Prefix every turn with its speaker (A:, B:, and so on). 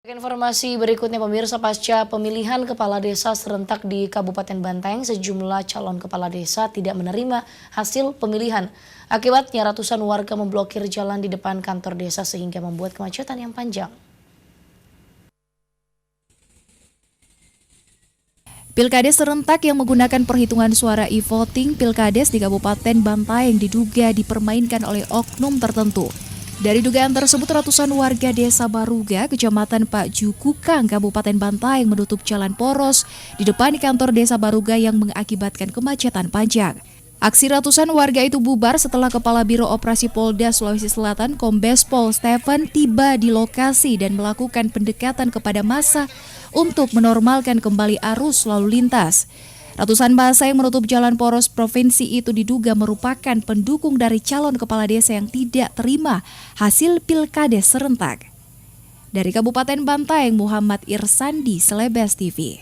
A: Informasi berikutnya pemirsa, pasca pemilihan kepala desa serentak di Kabupaten Bantaeng, sejumlah calon kepala desa tidak menerima hasil pemilihan. Akibatnya ratusan warga memblokir jalan di depan kantor desa sehingga membuat kemacetan yang panjang.
B: Pilkades serentak yang menggunakan perhitungan suara e-voting Pilkades di Kabupaten Bantaeng diduga dipermainkan oleh oknum tertentu. Dari dugaan tersebut, ratusan warga Desa Baruga, Kecamatan Pak Jukukang, Kabupaten Bantaeng menutup jalan poros di depan kantor Desa Baruga yang mengakibatkan kemacetan panjang. Aksi ratusan warga itu bubar setelah Kepala Biro Operasi Polda Sulawesi Selatan, Kombes Pol Stephen, tiba di lokasi dan melakukan pendekatan kepada massa untuk menormalkan kembali arus lalu lintas. Ratusan massa yang menutup jalan poros provinsi itu diduga merupakan pendukung dari calon kepala desa yang tidak terima hasil Pilkades serentak. Dari Kabupaten Bantaeng, Muhammad Irsandi, Selebes TV.